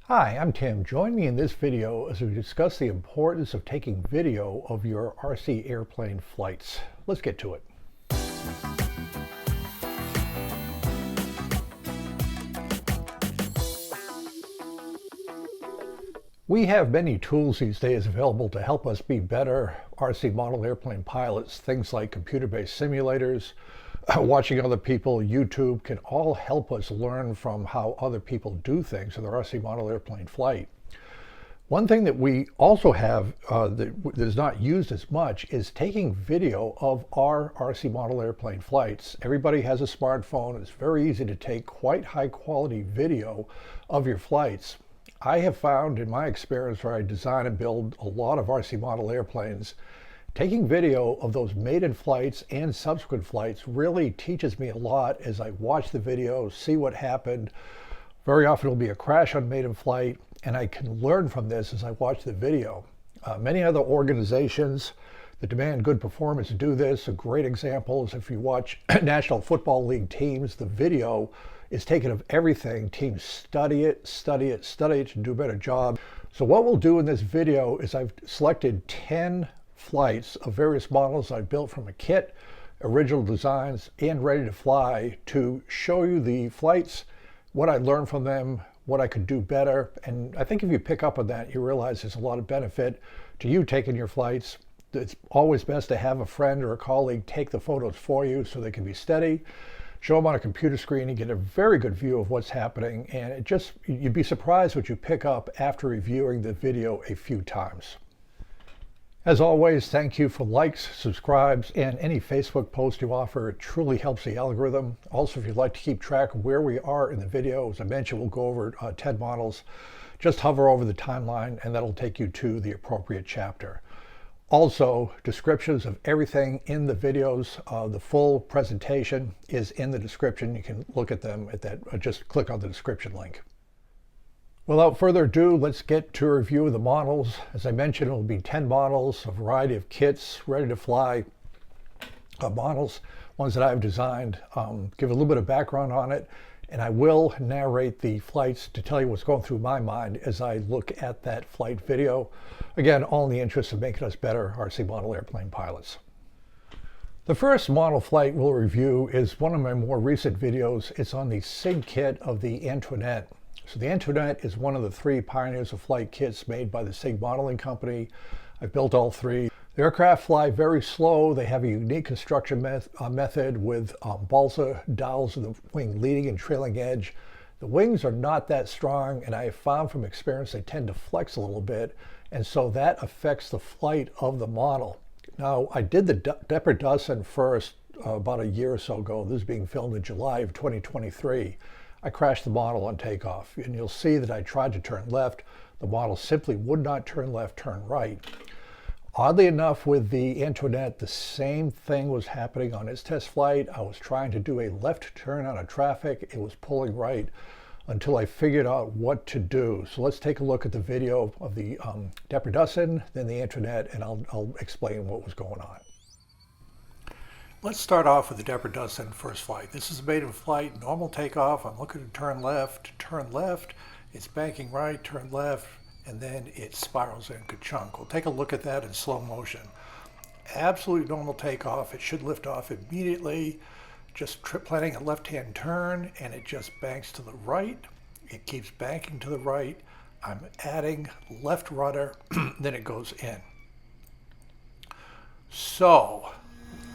Hi, I'm Tim. Join me in this video as we discuss the importance of taking video of your RC airplane flights. Let's get to it. We have many tools these days available to help us be better RC model airplane pilots. Things like computer-based simulators, watching other people, YouTube can all help us learn from how other people do things in their RC model airplane flight. One thing that we also have that is not used as much is taking video of our RC model airplane flights. Everybody has a smartphone. It's very easy to take quite high quality video of your flights. I have found in my experience where I design and build a lot of RC model airplanes, taking video of those maiden flights and subsequent flights really teaches me a lot as I watch the video, see what happened. Very often it'll be a crash on maiden flight, and I can learn from this as I watch the video. Many other organizations that demand good performance do this. A great example is if you watch National Football League teams, the video is taken of everything. Teams study it to do a better job. So what we'll do in this video is I've selected 10 flights of various models I built from a kit, original designs, and ready to fly to show you the flights, what I learned from them, what I could do better. And I think if you pick up on that, you realize there's a lot of benefit to you taking your flights. It's always best to have a friend or a colleague take the photos for you so they can be steady. Show them on a computer screen and get a very good view of what's happening. And you'd be surprised what you pick up after reviewing the video a few times. As always, thank you for likes, subscribes, and any Facebook post you offer. It truly helps the algorithm. Also, if you'd like to keep track of where we are in the video, as I mentioned, we'll go over 10 models. Just hover over the timeline and that'll take you to the appropriate chapter. Also, descriptions of everything in the videos, the full presentation is in the description. You can look at them at that, just click on the description link. Without further ado, let's get to a review of the models. As I mentioned, it will be 10 models, a variety of kits, ready to fly models, ones that I've designed, give a little bit of background on it, and I will narrate the flights to tell you what's going through my mind as I look at that flight video. Again, all in the interest of making us better RC model airplane pilots. The first model flight we'll review is one of my more recent videos. It's on the Sig kit of the Antoinette. So the Antoinette is one of the 3 pioneers of flight kits made by the Sig modeling company. I've built all 3. The aircraft fly very slow. They have a unique construction method with balsa dowels of the wing leading and trailing edge. The wings are not that strong, and I have found from experience they tend to flex a little bit, and so that affects the flight of the model. Now, I did the Deperdussin first about a year or so ago. This is being filmed in July of 2023. I crashed the model on takeoff, and you'll see that I tried to turn left. The model simply would not turn left, turn right. Oddly enough, with the Antoinette, the same thing was happening on its test flight. I was trying to do a left turn out of traffic. It was pulling right until I figured out what to do. So let's take a look at the video of the Deperdussin, then the Antoinette, and I'll explain what was going on. Let's start off with the Deperdussin first flight. This is a maiden flight, normal takeoff. I'm looking to turn left, it's banking right, turn left, and then it spirals in ka-chunk. We'll take a look at that in slow motion. Absolutely normal takeoff. It should lift off immediately. Just planning a left-hand turn, and it just banks to the right. It keeps banking to the right. I'm adding left rudder, then it goes in. So,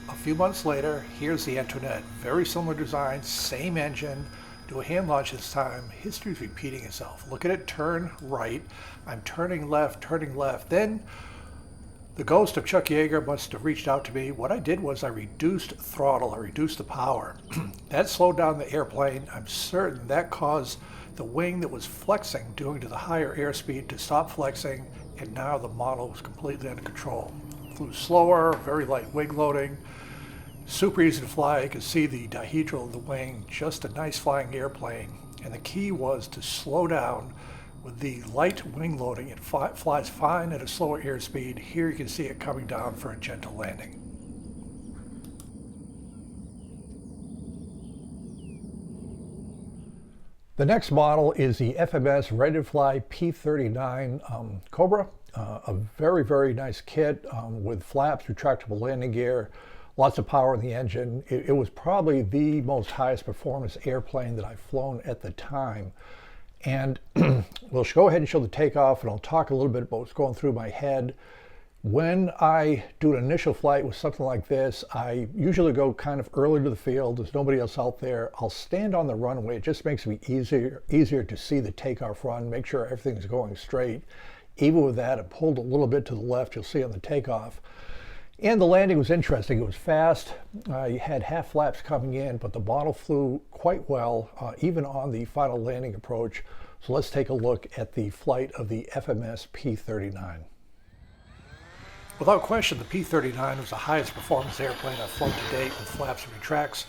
a few months later, here's the Antoinette. Very similar design, same engine. Do a hand launch this time. History's repeating itself. Look at it turn right. I'm turning left. Then the ghost of Chuck Yeager must have reached out to me. What I did was I reduced throttle. I reduced the power. That slowed down the airplane. I'm certain that caused the wing that was flexing due to the higher airspeed to stop flexing, and now the model was completely under control. Flew slower, very light wing loading. Super easy to fly. You can see the dihedral of the wing, just a nice flying airplane. And the key was to slow down with the light wing loading. It flies fine at a slower airspeed. Here you can see it coming down for a gentle landing. The next model is the FMS Ready to Fly P39 Cobra. A very, very nice kit with flaps, retractable landing gear, lots of power in the engine. It was probably the most highest performance airplane that I've flown at the time. And we'll go ahead and show the takeoff, and I'll talk a little bit about what's going through my head. When I do an initial flight with something like this, I usually go kind of early to the field. There's nobody else out there. I'll stand on the runway. It just makes it easier to see the takeoff run, make sure everything's going straight. Even with that, it pulled a little bit to the left, you'll see on the takeoff. And the landing was interesting. It was fast. You had half flaps coming in, but the model flew quite well, even on the final landing approach. So let's take a look at the flight of the FMS P39. Without question, the P39 was the highest performance airplane I've flown to date with flaps and retracts.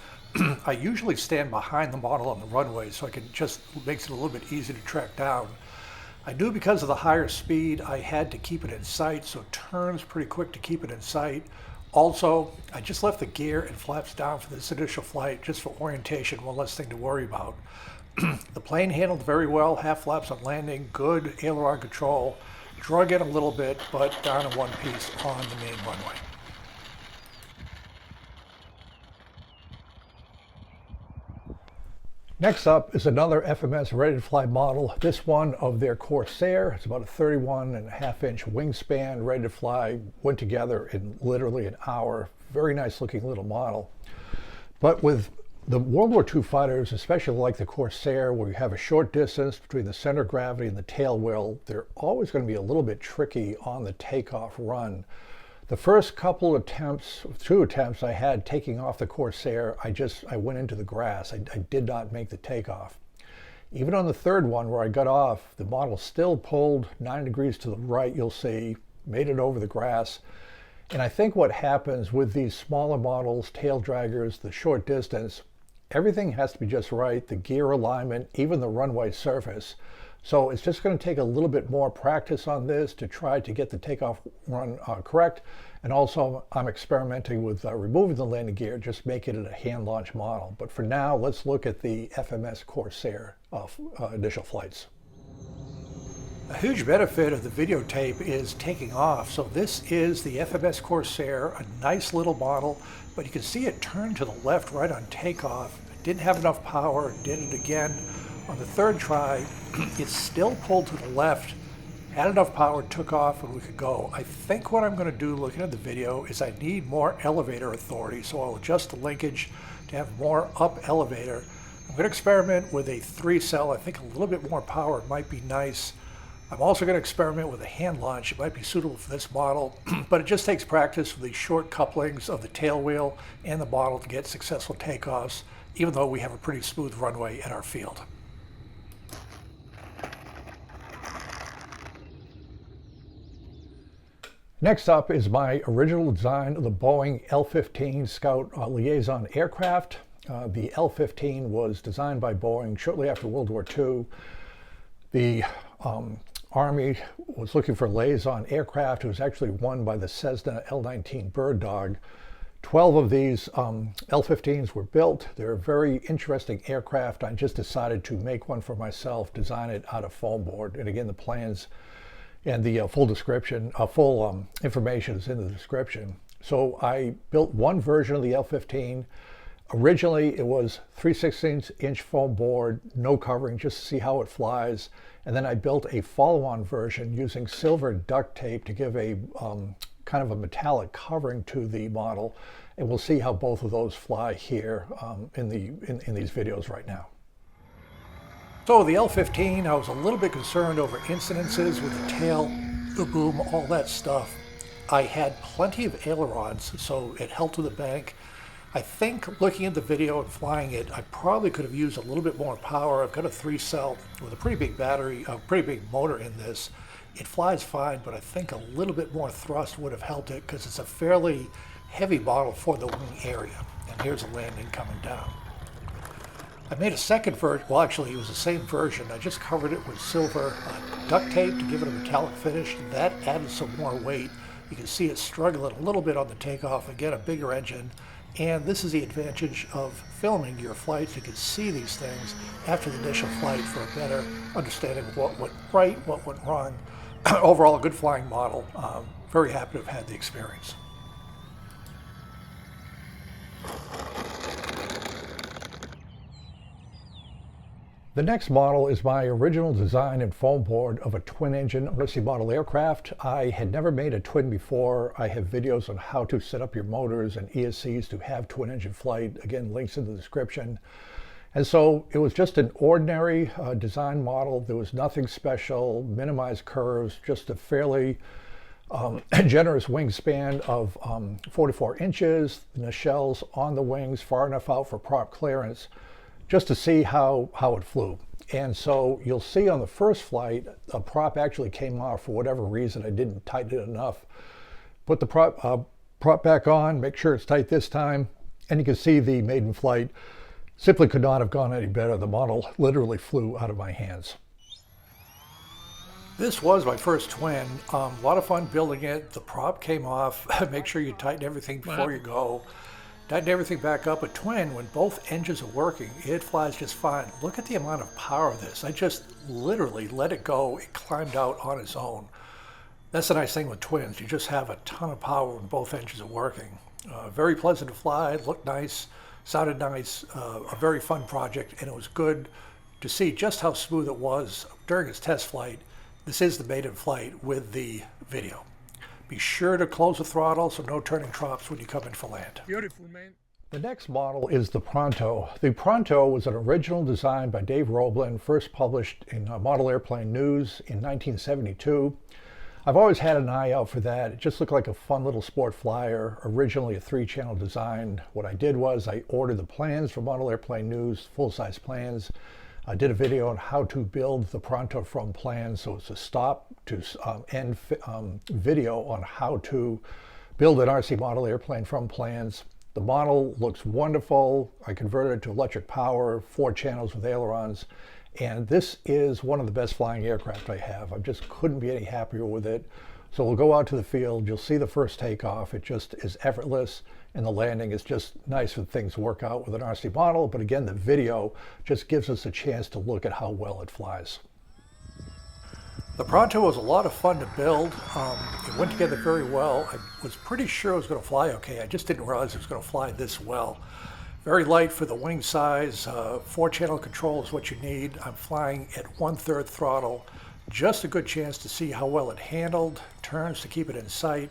I usually stand behind the model on the runway, so makes it a little bit easier to track down. I knew because of the higher speed, I had to keep it in sight, so turns pretty quick to keep it in sight. Also, I just left the gear and flaps down for this initial flight, just for orientation, one less thing to worry about. The plane handled very well, half flaps on landing, good aileron control. Drug in a little bit, but down in one piece on the main runway. Next up is another FMS Ready to Fly model. This one of their Corsair. It's about a 31.5-inch wingspan, ready to fly. Went together in literally an hour. Very nice looking little model. But with the World War II fighters, especially like the Corsair, where you have a short distance between the center of gravity and the tail wheel, they're always going to be a little bit tricky on the takeoff run. The first couple attempts, 2 attempts I had taking off the Corsair, I went into the grass. I did not make the takeoff. Even on the third one where I got off, the model still pulled 9 degrees to the right, you'll see, made it over the grass. And I think what happens with these smaller models, tail draggers, the short distance, everything has to be just right, the gear alignment, even the runway surface. So it's just going to take a little bit more practice on this to try to get the takeoff run correct. And also I'm experimenting with removing the landing gear, just making it a hand launch model. But for now, let's look at the FMS Corsair initial flights. A huge benefit of the videotape is taking off. So this is the FMS Corsair, a nice little model, but you can see it turned to the left right on takeoff. It didn't have enough power, did it again. On the third try, it still pulled to the left, had enough power, took off, and we could go. I think what I'm going to do looking at the video is I need more elevator authority, so I'll adjust the linkage to have more up elevator. I'm going to experiment with a 3-cell. I think a little bit more power might be nice. I'm also going to experiment with a hand launch. It might be suitable for this model, but it just takes practice with the short couplings of the tail wheel and the model to get successful takeoffs, even though we have a pretty smooth runway at our field. Next up is my original design of the Boeing L-15 Scout Liaison aircraft. The L-15 was designed by Boeing shortly after World War II. The Army was looking for liaison aircraft. It was actually won by the Cessna L-19 Bird Dog. 12 of these L-15s were built. They're a very interesting aircraft. I just decided to make one for myself, design it out of foam board. And again, the plans and the full description, full information is in the description. So I built one version of the L-15. Originally, it was 3/16-inch foam board, no covering, just to see how it flies. And then I built a follow-on version using silver duct tape to give a kind of a metallic covering to the model. And we'll see how both of those fly here in these videos right now. So the L-15, I was a little bit concerned over incidences with the tail, the boom, all that stuff. I had plenty of ailerons, so it held to the bank. I think looking at the video and flying it, I probably could have used a little bit more power. I've got a 3-cell with a pretty big battery, a pretty big motor in this. It flies fine, but I think a little bit more thrust would have helped it because it's a fairly heavy model for the wing area. And here's the landing coming down. I made a second version, well actually it was the same version. I just covered it with silver duct tape to give it a metallic finish. That added some more weight. You can see it struggling a little bit on the takeoff. Again, a bigger engine. And this is the advantage of filming your flights. You can see these things after the initial flight for a better understanding of what went right, what went wrong. Overall, a good flying model. Very happy to have had the experience. The next model is my original design and foam board of a twin-engine RC model aircraft. I had never made a twin before. I have videos on how to set up your motors and ESCs to have twin-engine flight. Again, links in the description. And so it was just an ordinary design model. There was nothing special, minimized curves, just a fairly generous wingspan of 44 inches, the nacelles on the wings far enough out for prop clearance, just to see how it flew. And so you'll see on the first flight, a prop actually came off for whatever reason. I didn't tighten it enough. Put the prop back on, make sure it's tight this time, and you can see the maiden flight simply could not have gone any better. The model literally flew out of my hands. This was my first twin. A lot of fun building it. The prop came off. Make sure you tighten everything before you go. Tighten everything back up. A twin, when both engines are working, it flies just fine. Look at the amount of power of this. I just literally let it go. It climbed out on its own. That's the nice thing with twins. You just have a ton of power when both engines are working. Very pleasant to fly, looked nice, sounded nice, a very fun project, and it was good to see just how smooth it was during its test flight. This is the maiden flight with the video. Be sure to close the throttle so no turning troughs when you come in for land. Beautiful, man. The next model is the Pronto. The Pronto was an original design by Dave Roblin, first published in Model Airplane News in 1972. I've always had an eye out for that. It just looked like a fun little sport flyer, originally a 3-channel design. What I did was I ordered the plans for Model Airplane News, full-size plans. I did a video on how to build the Pronto from plans, so it's a stop to end video on how to build an RC model airplane from plans. The model looks wonderful. I converted it to electric power, 4 channels with ailerons, and this is one of the best flying aircraft I have. I just couldn't be any happier with it. So we'll go out to the field, you'll see the first takeoff. It just is effortless, and the landing is just nice when things work out with an RC model. But again, the video just gives us a chance to look at how well it flies. The Pronto was a lot of fun to build. It went together very well. I was pretty sure it was going to fly okay. I just didn't realize it was going to fly this well. Very light for the wing size. 4-channel control is what you need. I'm flying at 1/3 throttle. Just a good chance to see how well it handled, turns to keep it in sight.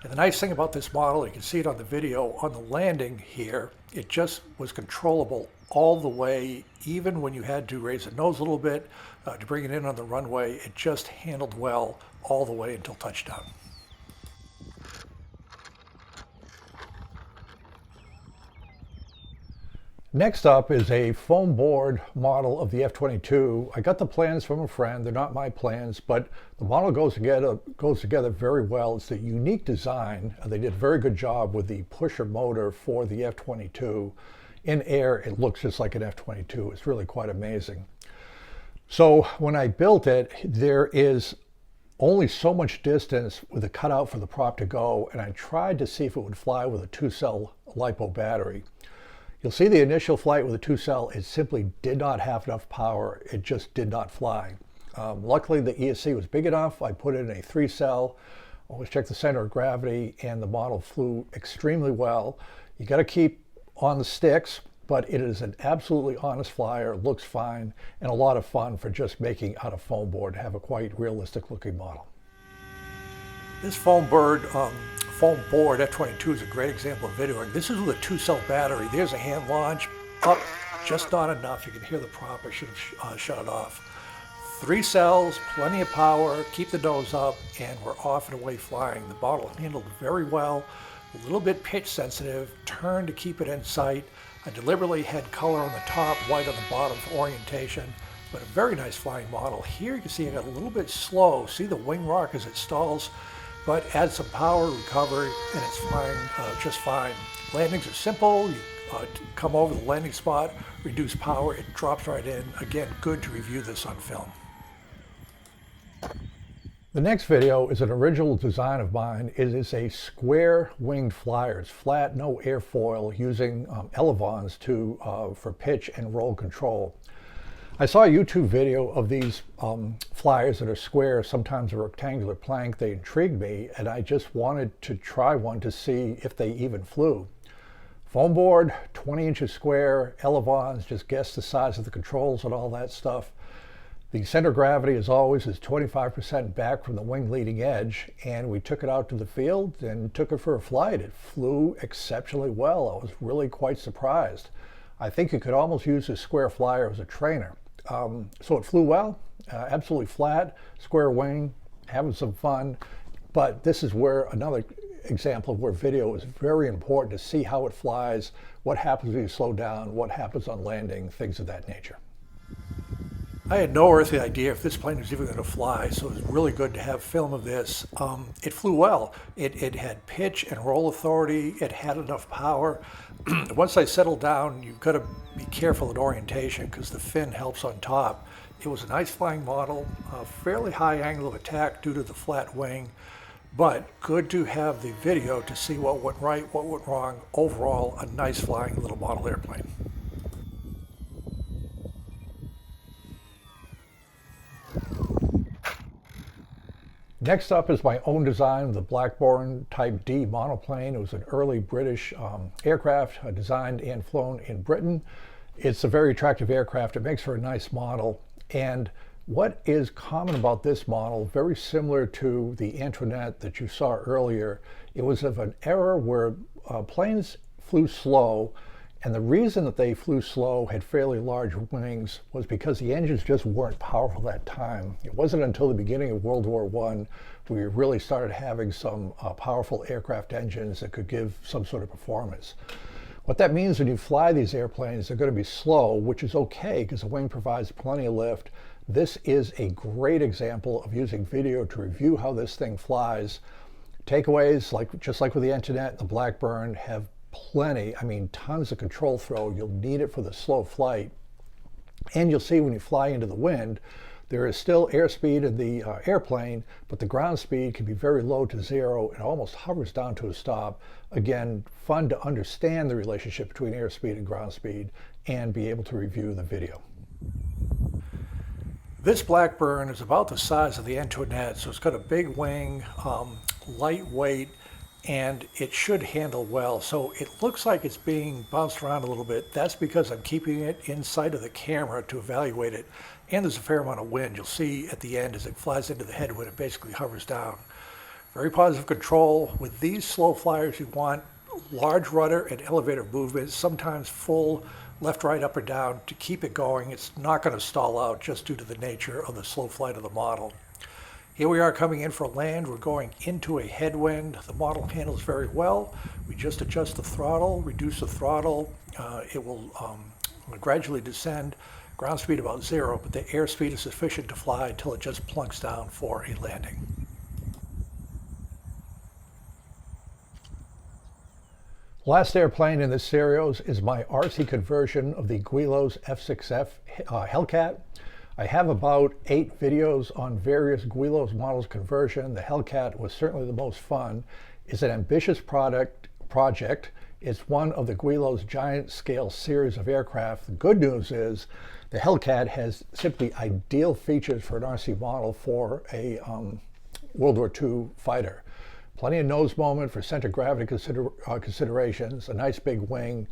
And the nice thing about this model, you can see it on the video, on the landing here, it just was controllable all the way, even when you had to raise the nose a little bit to bring it in on the runway. It just handled well all the way until touchdown. Next up is a foam board model of the F-22. I got the plans from a friend. They're not my plans, but the model goes together very well. It's a unique design. They did a very good job with the pusher motor for the F-22. In air, it looks just like an F-22. It's really quite amazing. So when I built it, there is only so much distance with the cutout for the prop to go, and I tried to see if it would fly with a 2-cell LiPo battery. You'll see the initial flight with a 2-cell, it simply did not have enough power. It just did not fly. Luckily, the ESC was big enough. I put in a 3-cell, always check the center of gravity, and the model flew extremely well. You got to keep on the sticks, but it is an absolutely honest flyer, looks fine, and a lot of fun for just making out a foam board to have a quite realistic looking model. This foam board F-22 is a great example of videoing. This is with a 2-cell battery. There's a hand launch, up just not enough. You can hear the prop. I should have shut it off. 3 cells, plenty of power, keep the nose up, and we're off and away flying. The model handled very well, a little bit pitch sensitive, turned to keep it in sight. I deliberately had color on the top, white on the bottom for orientation, but a very nice flying model. Here you can see it got a little bit slow. See the wing rock as it stalls? But add some power, recover, and it's flying just fine. Landings are simple. You come over the landing spot, reduce power, it drops right in. Again, good to review this on film. The next video is an original design of mine. It is a square winged flyer. It's flat, no airfoil, using elevons for pitch and roll control. I saw a YouTube video of these flyers that are square, sometimes a rectangular plank. They intrigued me, and I just wanted to try one to see if they even flew. Foam board, 20 inches square, elevons, just guess the size of the controls and all that stuff. The center of gravity, as always, is 25% back from the wing leading edge, and we took it out to the field and took it for a flight. It flew exceptionally well. I was really quite surprised. I think you could almost use this square flyer as a trainer. So it flew well, absolutely flat, square wing, having some fun. But this is where another example of where video is very important to see how it flies, what happens when you slow down, what happens on landing, things of that nature. I had no earthly idea if this plane was even going to fly, so it was really good to have film of this. It flew well. It had pitch and roll authority. It had enough power. Once I settled down, you've got to be careful at orientation because the fin helps on top. It was a nice flying model, a fairly high angle of attack due to the flat wing, but good to have the video to see what went right, what went wrong. Overall, a nice flying little model airplane. Next up is my own design of the Blackburn Type D monoplane. It was an early British aircraft designed and flown in Britain. It's a very attractive aircraft. It makes for a nice model. And what is common about this model, very similar to the Antoinette that you saw earlier, it was of an era where planes flew slow. And the reason that they flew slow, had fairly large wings, was because the engines just weren't powerful at that time. It wasn't until the beginning of World War I we really started having some powerful aircraft engines that could give some sort of performance. What that means when you fly these airplanes, they're going to be slow, which is okay because the wing provides plenty of lift. This is a great example of using video to review how this thing flies. Takeaways, just like with the Antoinette and the Blackburn, have plenty, tons of control throw. You'll need it for the slow flight. And you'll see when you fly into the wind, there is still airspeed in the airplane, but the ground speed can be very low to zero. It almost hovers down to a stop. Again, fun to understand the relationship between airspeed and ground speed and be able to review the video. This Blackburn is about the size of the Antoinette, so it's got a big wing, lightweight, and it should handle well. So it looks like it's being bounced around a little bit. That's because I'm keeping it in sight of the camera to evaluate it. And there's a fair amount of wind. You'll see at the end as it flies into the headwind, it basically hovers down. Very positive control. With these slow flyers, you want large rudder and elevator movements, sometimes full left, right, up, or down to keep it going. It's not going to stall out just due to the nature of the slow flight of the model. Here we are coming in for a land. We're going into a headwind. The model handles very well. We just adjust the throttle, reduce the throttle. It will gradually descend. Ground speed about 0, but the airspeed is sufficient to fly until it just plunks down for a landing. Last airplane in this series is my RC conversion of the Guillow F6F Hellcat. I have about 8 videos on various Guillow models conversion. The Hellcat was certainly the most fun. It's an ambitious project. It's one of the Guillow's giant scale series of aircraft. The good news is the Hellcat has simply ideal features for an RC model for a World War II fighter. Plenty of nose moment for center gravity considerations, a nice big wing,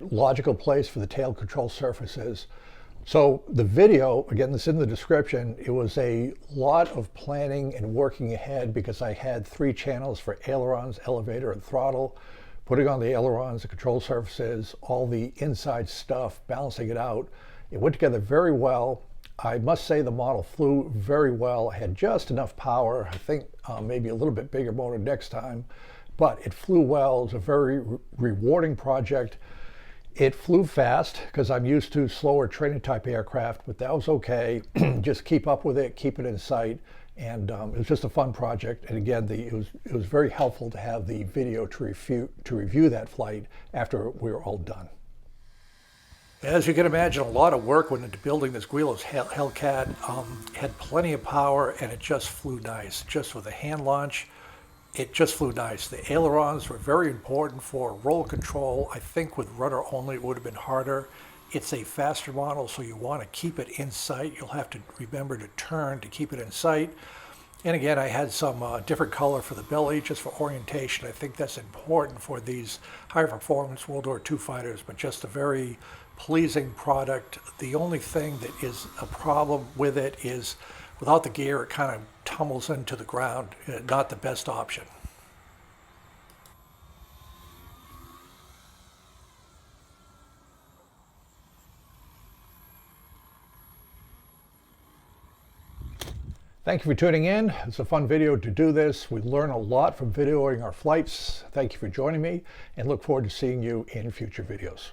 logical place for the tail control surfaces. So the video, again, this is in the description, it was a lot of planning and working ahead because I had 3 channels for ailerons, elevator, and throttle, putting on the ailerons, the control surfaces, all the inside stuff, balancing it out. It went together very well. I must say the model flew very well. I had just enough power. I think maybe a little bit bigger motor next time, but it flew well. It was a very rewarding project. It flew fast because I'm used to slower training type aircraft, but that was okay. Just keep up with it, keep it in sight, and it was just a fun project. And again, it was very helpful to have the video to review that flight after we were all done. As you can imagine, a lot of work went into building this Guillow Hellcat. Had plenty of power, and it just flew nice. Just with a hand launch, it just flew nice. The ailerons were very important for roll control. I think with rudder only it would have been harder. It's a faster model, so you want to keep it in sight. You'll have to remember to turn to keep it in sight. And again, I had some different color for the belly just for orientation. I think that's important for these high performance World War II fighters, but just a very pleasing product. The only thing that is a problem with it is without the gear, it kind of tumbles into the ground. Not the best option. Thank you for tuning in. It's a fun video to do this. We learn a lot from videoing our flights. Thank you for joining me, and look forward to seeing you in future videos.